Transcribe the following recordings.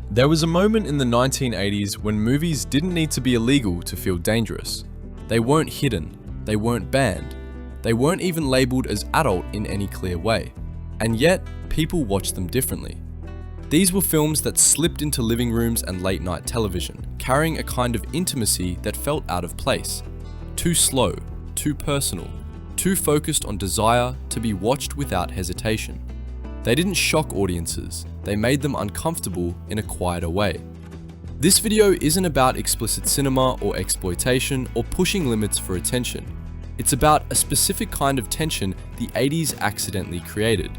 There was a moment in the 1980s when movies didn't need to be illegal to feel dangerous. They weren't hidden, they weren't banned, they weren't even labeled as adult in any clear way. And yet, people watched them differently. These were films that slipped into living rooms and late night television, carrying a kind of intimacy that felt out of place. Too slow, too personal, too focused on desire to be watched without hesitation. They didn't shock audiences, they made them uncomfortable in a quieter way. This video isn't about explicit cinema or exploitation or pushing limits for attention. It's about a specific kind of tension the 80s accidentally created.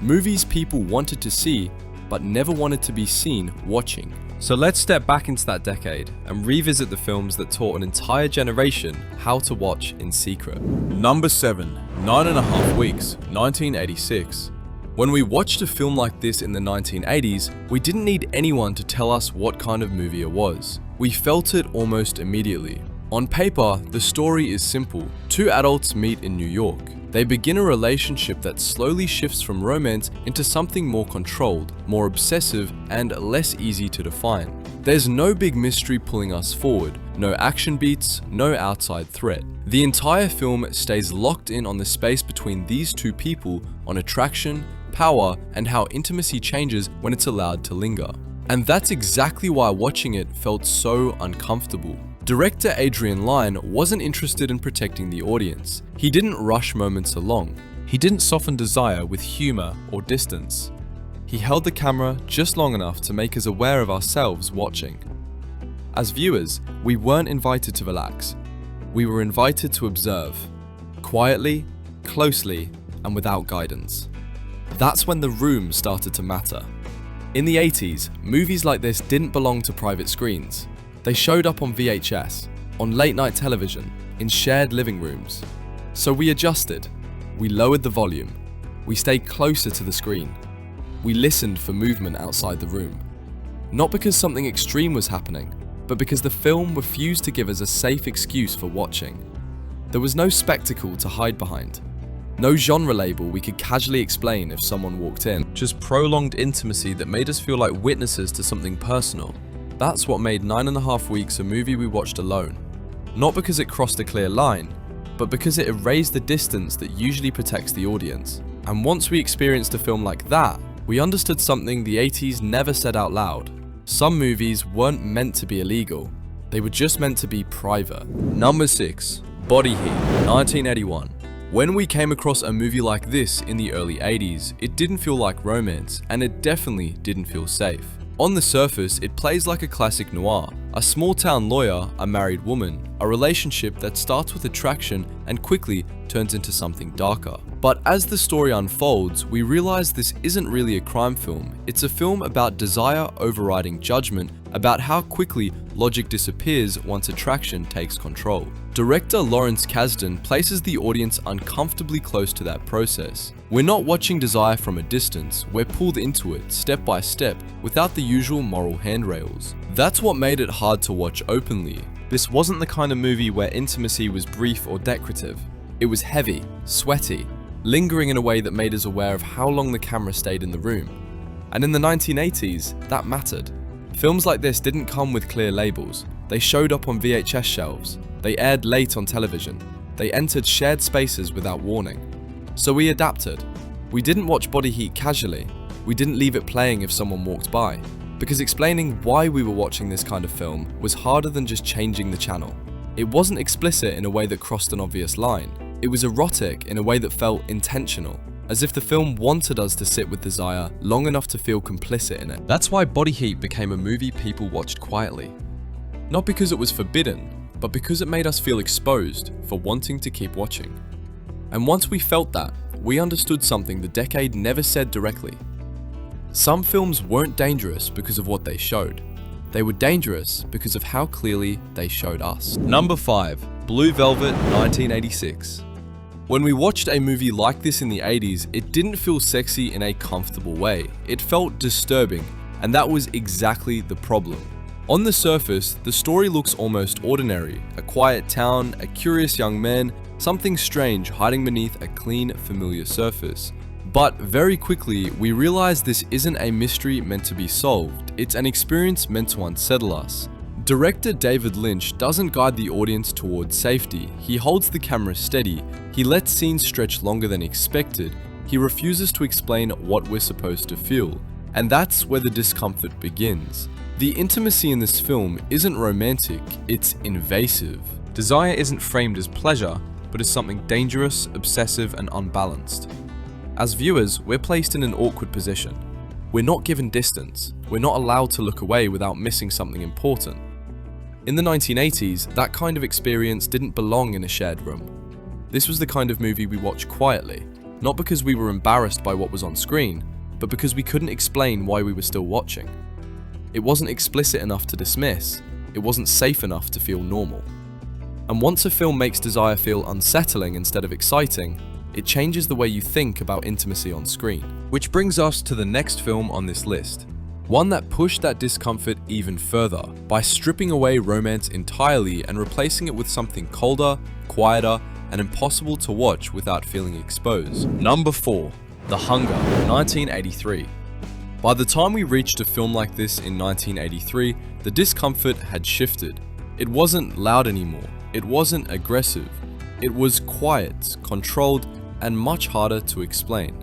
Movies people wanted to see, but never wanted to be seen watching. So let's step back into that decade and revisit the films that taught an entire generation how to watch in secret. Number 7, 9.5 Weeks, 1986. When we watched a film like this in the 1980s, we didn't need anyone to tell us what kind of movie it was. We felt it almost immediately. On paper, the story is simple. Two adults meet in New York. They begin a relationship that slowly shifts from romance into something more controlled, more obsessive, and less easy to define. There's no big mystery pulling us forward, no action beats, no outside threat. The entire film stays locked in on the space between these two people on attraction, power, and how intimacy changes when it's allowed to linger. And that's exactly why watching it felt so uncomfortable. Director Adrian Lyne wasn't interested in protecting the audience. He didn't rush moments along. He didn't soften desire with humor or distance. He held the camera just long enough to make us aware of ourselves watching. As viewers, we weren't invited to relax. We were invited to observe, quietly, closely, and without guidance. That's when the room started to matter. In the 80s, movies like this didn't belong to private screens. They showed up on VHS, on late night television, in shared living rooms. So we adjusted. We lowered the volume. We stayed closer to the screen. We listened for movement outside the room. Not because something extreme was happening, but because the film refused to give us a safe excuse for watching. There was no spectacle to hide behind. No genre label we could casually explain if someone walked in. Just prolonged intimacy that made us feel like witnesses to something personal. That's what made 9.5 Weeks a movie we watched alone. Not because it crossed a clear line, but because it erased the distance that usually protects the audience. And once we experienced a film like that, we understood something the 80s never said out loud. Some movies weren't meant to be illegal. They were just meant to be private. Number 6, Body Heat, 1981. When we came across a movie like this in the early 80s, it didn't feel like romance, and it definitely didn't feel safe. On the surface, it plays like a classic noir. A small-town lawyer, a married woman, a relationship that starts with attraction and quickly turns into something darker. But as the story unfolds, we realize this isn't really a crime film. It's a film about desire overriding judgment, about how quickly logic disappears once attraction takes control. Director Lawrence Kasdan places the audience uncomfortably close to that process. We're not watching desire from a distance, we're pulled into it step by step without the usual moral handrails. That's what made it hard to watch openly. This wasn't the kind of movie where intimacy was brief or decorative. It was heavy, sweaty, lingering in a way that made us aware of how long the camera stayed in the room. And in the 1980s, that mattered. Films like this didn't come with clear labels. They showed up on VHS shelves. They aired late on television. They entered shared spaces without warning. So we adapted. We didn't watch Body Heat casually. We didn't leave it playing if someone walked by. Because explaining why we were watching this kind of film was harder than just changing the channel. It wasn't explicit in a way that crossed an obvious line. It was erotic in a way that felt intentional, as if the film wanted us to sit with desire long enough to feel complicit in it. That's why Body Heat became a movie people watched quietly. Not because it was forbidden, but because it made us feel exposed for wanting to keep watching. And once we felt that, we understood something the decade never said directly. Some films weren't dangerous because of what they showed. They were dangerous because of how clearly they showed us. Number 5, Blue Velvet, 1986. When we watched a movie like this in the 80s, it didn't feel sexy in a comfortable way. It felt disturbing, and that was exactly the problem. On the surface, the story looks almost ordinary. A quiet town, a curious young man, something strange hiding beneath a clean, familiar surface. But very quickly, we realize this isn't a mystery meant to be solved, it's an experience meant to unsettle us. Director David Lynch doesn't guide the audience towards safety, he holds the camera steady, he lets scenes stretch longer than expected, he refuses to explain what we're supposed to feel, and that's where the discomfort begins. The intimacy in this film isn't romantic, it's invasive. Desire isn't framed as pleasure, but as something dangerous, obsessive, and unbalanced. As viewers, we're placed in an awkward position. We're not given distance, we're not allowed to look away without missing something important. In the 1980s, that kind of experience didn't belong in a shared room. This was the kind of movie we watched quietly, not because we were embarrassed by what was on screen, but because we couldn't explain why we were still watching. It wasn't explicit enough to dismiss, it wasn't safe enough to feel normal. And once a film makes desire feel unsettling instead of exciting, it changes the way you think about intimacy on screen. Which brings us to the next film on this list. One that pushed that discomfort even further, by stripping away romance entirely and replacing it with something colder, quieter, and impossible to watch without feeling exposed. Number 4. The Hunger, 1983. By the time we reached a film like this in 1983, the discomfort had shifted. It wasn't loud anymore, it wasn't aggressive. It was quiet, controlled, and much harder to explain.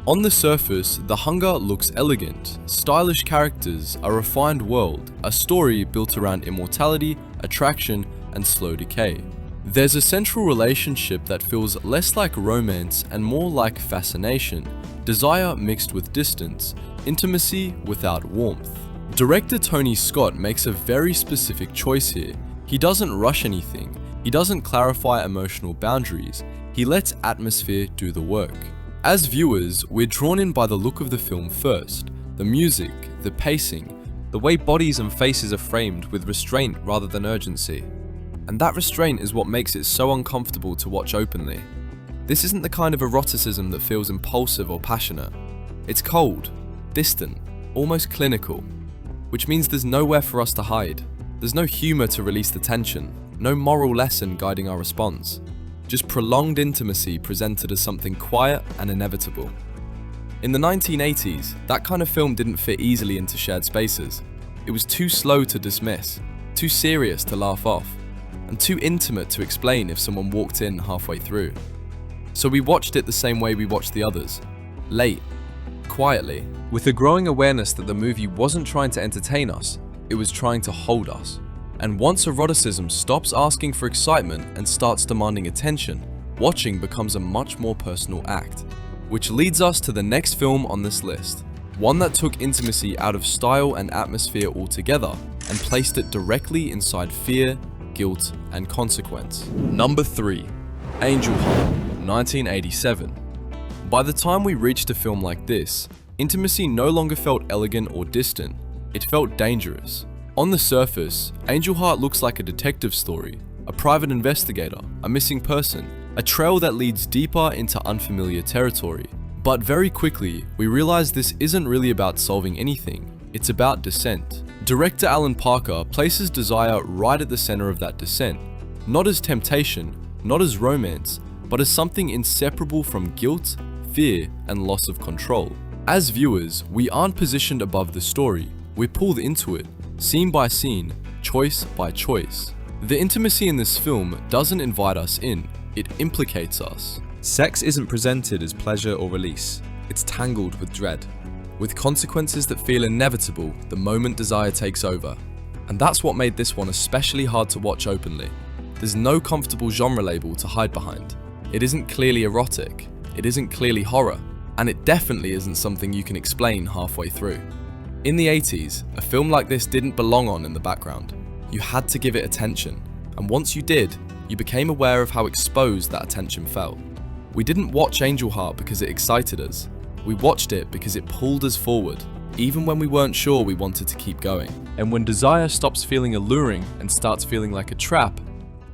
On the surface, The Hunger looks elegant, stylish characters, a refined world, a story built around immortality, attraction, and slow decay. There's a central relationship that feels less like romance and more like fascination, desire mixed with distance, intimacy without warmth. Director Tony Scott makes a very specific choice here. He doesn't rush anything, he doesn't clarify emotional boundaries, he lets atmosphere do the work. As viewers, we're drawn in by the look of the film first, the music, the pacing, the way bodies and faces are framed with restraint rather than urgency. And that restraint is what makes it so uncomfortable to watch openly. This isn't the kind of eroticism that feels impulsive or passionate. It's cold, distant, almost clinical, which means there's nowhere for us to hide. There's no humor to release the tension, no moral lesson guiding our response. Just prolonged intimacy presented as something quiet and inevitable. In the 1980s, that kind of film didn't fit easily into shared spaces. It was too slow to dismiss, too serious to laugh off, and too intimate to explain if someone walked in halfway through. So we watched it the same way we watched the others, late, quietly, with a growing awareness that the movie wasn't trying to entertain us, it was trying to hold us. And once eroticism stops asking for excitement and starts demanding attention, watching becomes a much more personal act. Which leads us to the next film on this list. One that took intimacy out of style and atmosphere altogether and placed it directly inside fear, guilt, and consequence. Number 3. Angel Heart, 1987. By the time we reached a film like this, intimacy no longer felt elegant or distant, it felt dangerous. On the surface, Angel Heart looks like a detective story, a private investigator, a missing person, a trail that leads deeper into unfamiliar territory. But very quickly, we realize this isn't really about solving anything, it's about descent. Director Alan Parker places desire right at the center of that descent, not as temptation, not as romance, but as something inseparable from guilt, fear, and loss of control. As viewers, we aren't positioned above the story, we're pulled into it, scene by scene, choice by choice. The intimacy in this film doesn't invite us in, it implicates us. Sex isn't presented as pleasure or release, it's tangled with dread, with consequences that feel inevitable the moment desire takes over. And that's what made this one especially hard to watch openly. There's no comfortable genre label to hide behind. It isn't clearly erotic, it isn't clearly horror, and it definitely isn't something you can explain halfway through. In the 80s, a film like this didn't belong on in the background. You had to give it attention, and once you did, you became aware of how exposed that attention felt. We didn't watch Angel Heart because it excited us. We watched it because it pulled us forward, even when we weren't sure we wanted to keep going. And when desire stops feeling alluring and starts feeling like a trap,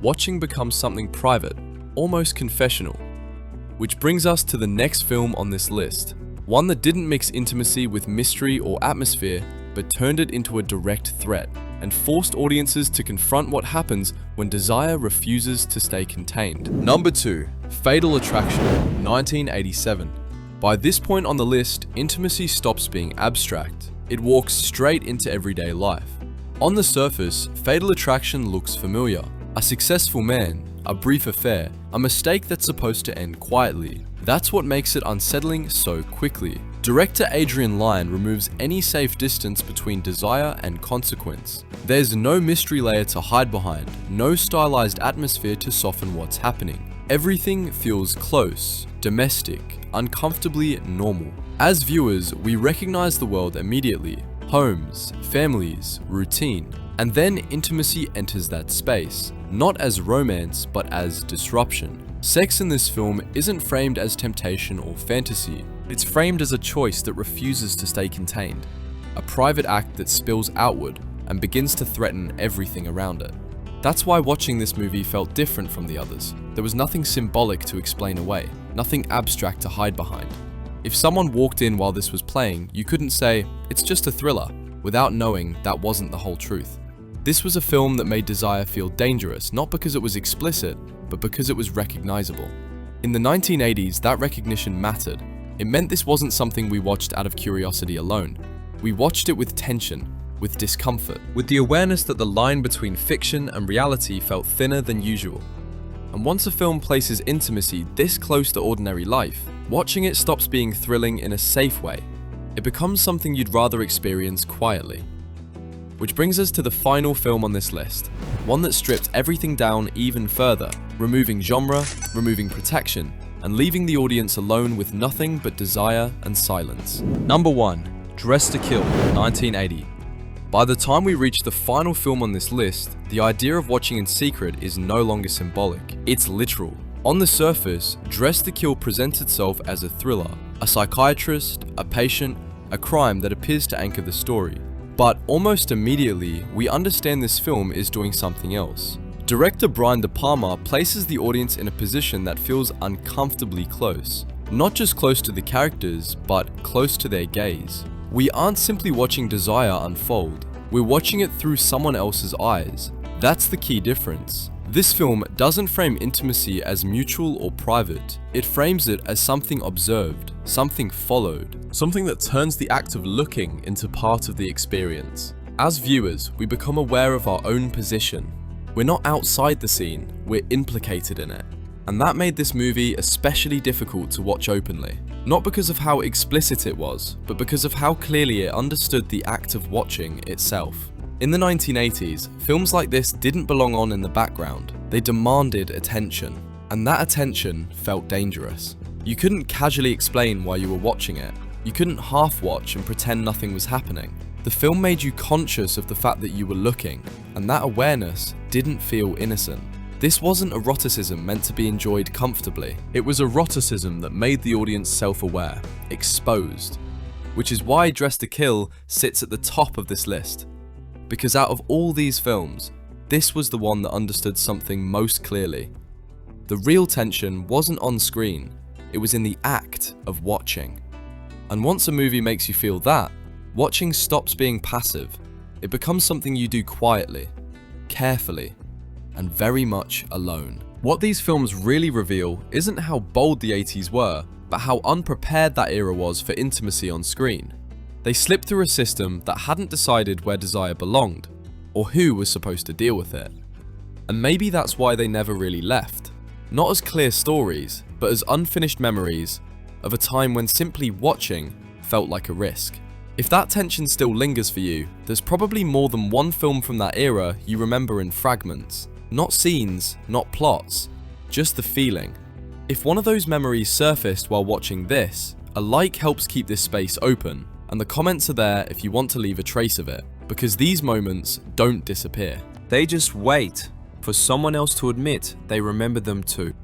watching becomes something private, almost confessional. Which brings us to the next film on this list. One that didn't mix intimacy with mystery or atmosphere, but turned it into a direct threat, and forced audiences to confront what happens when desire refuses to stay contained. Number 2. Fatal Attraction, 1987. By this point on the list, intimacy stops being abstract. It walks straight into everyday life. On the surface, Fatal Attraction looks familiar. A successful man, a brief affair, a mistake that's supposed to end quietly. That's what makes it unsettling so quickly. Director Adrian Lyne removes any safe distance between desire and consequence. There's no mystery layer to hide behind, no stylized atmosphere to soften what's happening. Everything feels close, domestic, uncomfortably normal. As viewers, we recognize the world immediately. Homes, families, routine. And then intimacy enters that space, not as romance, but as disruption. Sex in this film isn't framed as temptation or fantasy. It's framed as a choice that refuses to stay contained. A private act that spills outward and begins to threaten everything around it. That's why watching this movie felt different from the others. There was nothing symbolic to explain away, nothing abstract to hide behind. If someone walked in while this was playing, you couldn't say, "It's just a thriller," without knowing that wasn't the whole truth. This was a film that made desire feel dangerous, not because it was explicit, but because it was recognizable. In the 1980s, that recognition mattered. It meant this wasn't something we watched out of curiosity alone. We watched it with tension, with discomfort, with the awareness that the line between fiction and reality felt thinner than usual. And once a film places intimacy this close to ordinary life, watching it stops being thrilling in a safe way. It becomes something you'd rather experience quietly. Which brings us to the final film on this list, one that stripped everything down even further, removing genre, removing protection, and leaving the audience alone with nothing but desire and silence. Number 1. Dressed to Kill, 1980. By the time we reach the final film on this list, the idea of watching in secret is no longer symbolic, it's literal. On the surface, Dressed to Kill presents itself as a thriller, a psychiatrist, a patient, a crime that appears to anchor the story. But almost immediately, we understand this film is doing something else. Director Brian De Palma places the audience in a position that feels uncomfortably close. Not just close to the characters, but close to their gaze. We aren't simply watching desire unfold, we're watching it through someone else's eyes. That's the key difference. This film doesn't frame intimacy as mutual or private. It frames it as something observed, something followed, something that turns the act of looking into part of the experience. As viewers, we become aware of our own position. We're not outside the scene, we're implicated in it. And that made this movie especially difficult to watch openly. Not because of how explicit it was, but because of how clearly it understood the act of watching itself. In the 1980s, films like this didn't belong on in the background. They demanded attention, and that attention felt dangerous. You couldn't casually explain why you were watching it. You couldn't half watch and pretend nothing was happening. The film made you conscious of the fact that you were looking, and that awareness didn't feel innocent. This wasn't eroticism meant to be enjoyed comfortably. It was eroticism that made the audience self-aware, exposed. Which is why Dressed to Kill sits at the top of this list. Because out of all these films, this was the one that understood something most clearly. The real tension wasn't on screen, it was in the act of watching. And once a movie makes you feel that, watching stops being passive. It becomes something you do quietly, carefully, and very much alone. What these films really reveal isn't how bold the 80s were, but how unprepared that era was for intimacy on screen. They slipped through a system that hadn't decided where desire belonged, or who was supposed to deal with it. And maybe that's why they never really left. Not as clear stories, but as unfinished memories of a time when simply watching felt like a risk. If that tension still lingers for you, there's probably more than one film from that era you remember in fragments. Not scenes, not plots, just the feeling. If one of those memories surfaced while watching this, a like helps keep this space open. And the comments are there if you want to leave a trace of it, because these moments don't disappear. They just wait for someone else to admit they remember them too.